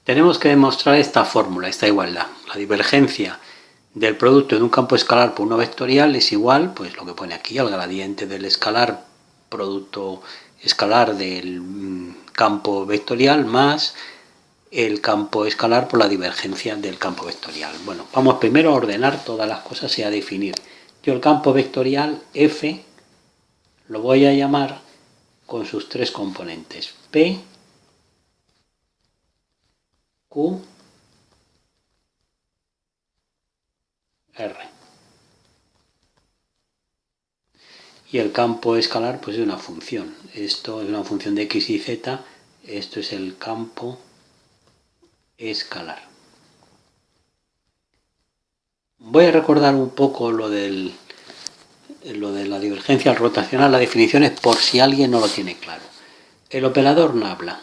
Tenemos que demostrar esta fórmula, esta igualdad. La divergencia del producto de un campo escalar por uno vectorial es igual, pues lo que pone aquí, al gradiente del escalar, producto escalar del campo vectorial más el campo escalar por la divergencia del campo vectorial. Bueno, vamos primero a ordenar todas las cosas y a definir. Yo el campo vectorial F lo voy a llamar con sus tres componentes, P, Q, R. Y el campo escalar pues es una función. Esto es una función de x y z. Esto es el campo escalar. Voy a recordar un poco lo de la divergencia rotacional, la definición es por si alguien no lo tiene claro. El operador nabla,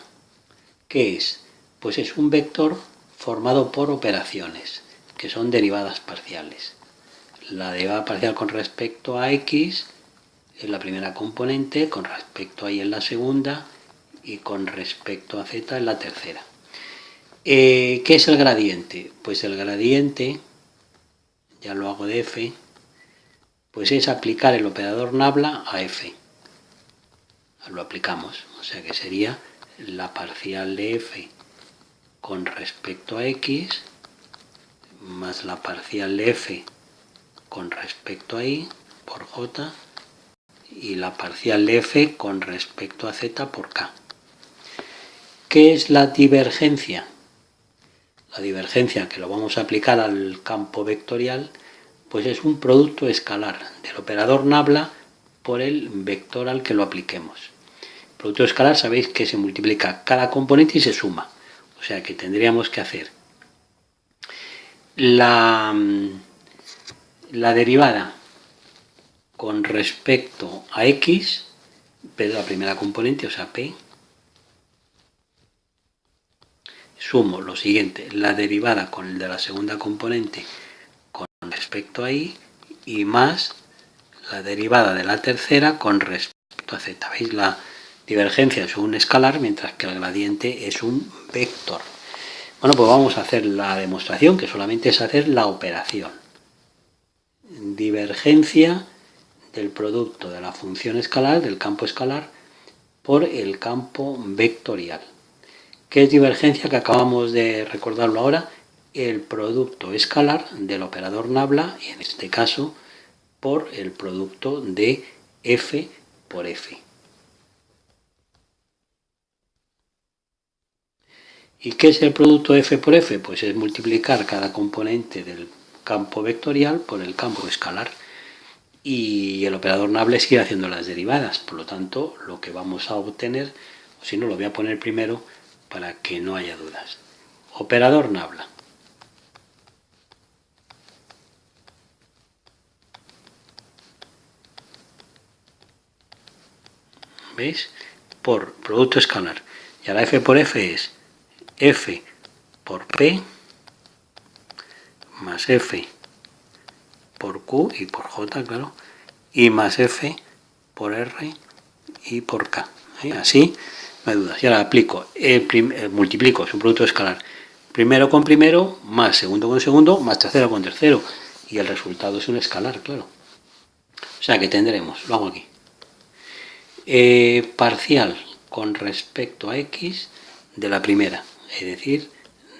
¿qué es? Pues es un vector formado por operaciones, que son derivadas parciales. La derivada parcial con respecto a x en la primera componente, con respecto a y en la segunda y con respecto a z en la tercera. ¿Qué es el gradiente? Pues el gradiente, ya lo hago de f, pues es aplicar el operador nabla a f. Lo aplicamos, o sea que sería la parcial de f con respecto a x más la parcial de f con respecto a y por j y la parcial de f con respecto a z por k. ¿Qué es la divergencia? La divergencia, que lo vamos a aplicar al campo vectorial, pues es un producto escalar del operador nabla por el vector al que lo apliquemos. El producto escalar sabéis que se multiplica cada componente y se suma. O sea que tendríamos que hacer la derivada con respecto a x, pero la primera componente, o sea p, sumo lo siguiente, la derivada con el de la segunda componente con respecto a y más la derivada de la tercera con respecto a z. ¿Veis? La divergencia es un escalar, mientras que el gradiente es un vector. Bueno, pues vamos a hacer la demostración, que solamente es hacer la operación. Divergencia del producto de la función escalar, del campo escalar, por el campo vectorial. ¿Qué es divergencia? Que acabamos de recordarlo ahora, el producto escalar del operador nabla, y en este caso por el producto de f por f. ¿Y qué es el producto f por f? Pues es multiplicar cada componente del campo vectorial por el campo escalar. Y el operador nabla sigue haciendo las derivadas, por lo tanto lo que vamos a obtener, o si no lo voy a poner primero para que no haya dudas. Operador nabla. ¿Veis? Por producto escalar. Y ahora f por f es f por p más f por q y por j, claro, y más f por r y por k. Así no hay dudas. Y ahora aplico, multiplico, es un producto escalar. Primero con primero, más segundo con segundo, más tercero con tercero. Y el resultado es un escalar, claro. O sea que tendremos, lo hago aquí, parcial con respecto a x de la primera, es decir,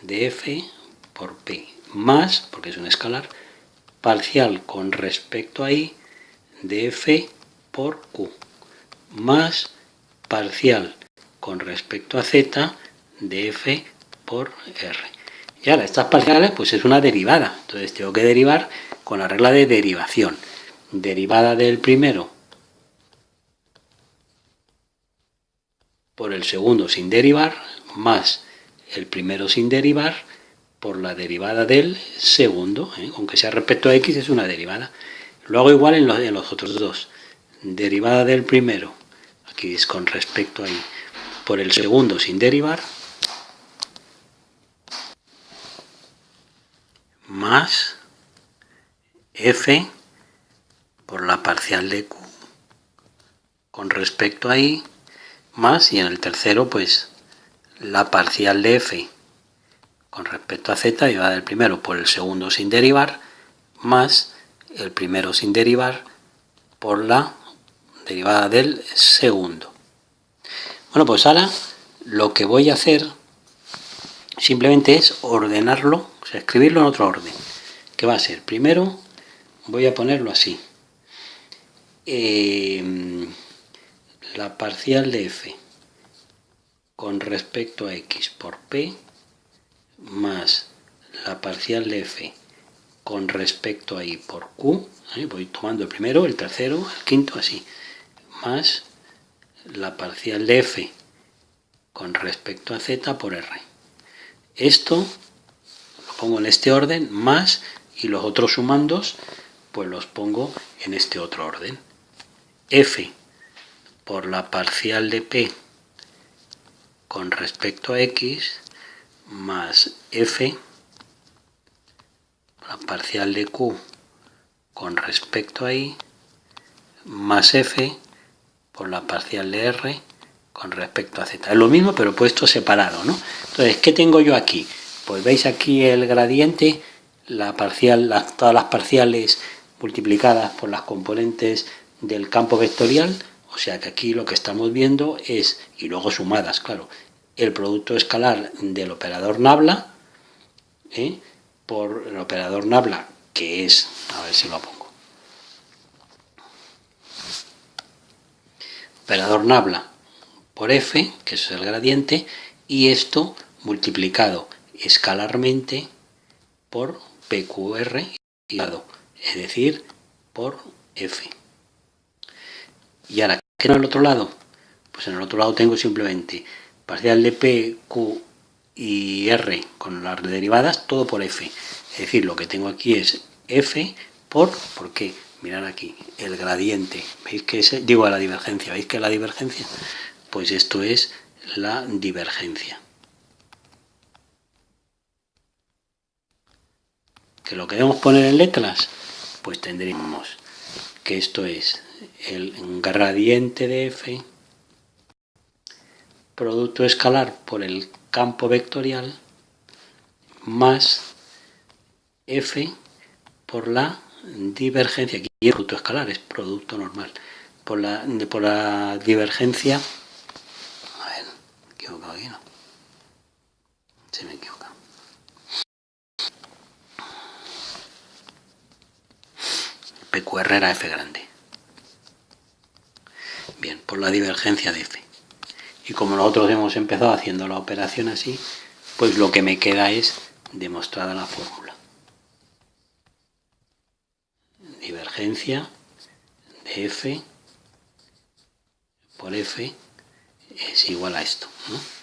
de f por p, más, porque es un escalar, parcial con respecto a y de f por q, más parcial con respecto a z de f por r. Y ahora estas parciales pues es una derivada, entonces tengo que derivar con la regla de derivación. Derivada del primero por el segundo sin derivar, más el primero sin derivar por la derivada del segundo, aunque sea respecto a x es una derivada. Lo hago igual en los otros dos. Derivada del primero, aquí es con respecto a y, por el segundo sin derivar, más f por la parcial de q con respecto a y, más, y en el tercero pues la parcial de f con respecto a z, derivada del primero por el segundo sin derivar, más el primero sin derivar por la derivada del segundo. Bueno, pues ahora lo que voy a hacer simplemente es ordenarlo, o sea, escribirlo en otro orden. ¿Qué va a ser? Primero voy a ponerlo así. La parcial de f con respecto a x por p más la parcial de f con respecto a y por q, voy tomando el primero, el tercero, el quinto, así, más la parcial de f con respecto a z por r. Esto lo pongo en este orden, más, y los otros sumandos pues los pongo en este otro orden. F por la parcial de p con respecto a x más f la parcial de q con respecto a y más f por la parcial de r con respecto a z. Es lo mismo pero puesto separado, ¿no? Entonces, ¿qué tengo yo aquí? Pues veis aquí el gradiente, la parcial, todas las parciales multiplicadas por las componentes del campo vectorial, o sea que aquí lo que estamos viendo es, y luego sumadas, claro, el producto escalar del operador Nabla, por el operador Nabla, que es, a ver si lo pongo, operador Nabla por f, que es el gradiente, y esto multiplicado escalarmente por PQR, es decir, por f. Y ahora, ¿qué en el otro lado? Pues en el otro lado tengo simplemente parcial de p, q y r con las derivadas, todo por f. Es decir, lo que tengo aquí es f ¿por qué? Mirad aquí, el gradiente. ¿Veis que es? Digo, la divergencia. ¿Veis que es la divergencia? Pues esto es la divergencia. ¿Que lo queremos poner en letras? Pues tendremos que esto es el gradiente de f producto escalar por el campo vectorial más f por la divergencia, aquí es producto escalar, es producto normal, por la divergencia, a ver, me he equivocado aquí, ¿no? Se me equivoca. PQR era f grande. Bien, por la divergencia de f. Y como nosotros hemos empezado haciendo la operación así, pues lo que me queda es demostrada la fórmula. Divergencia de f por f es igual a esto, ¿no?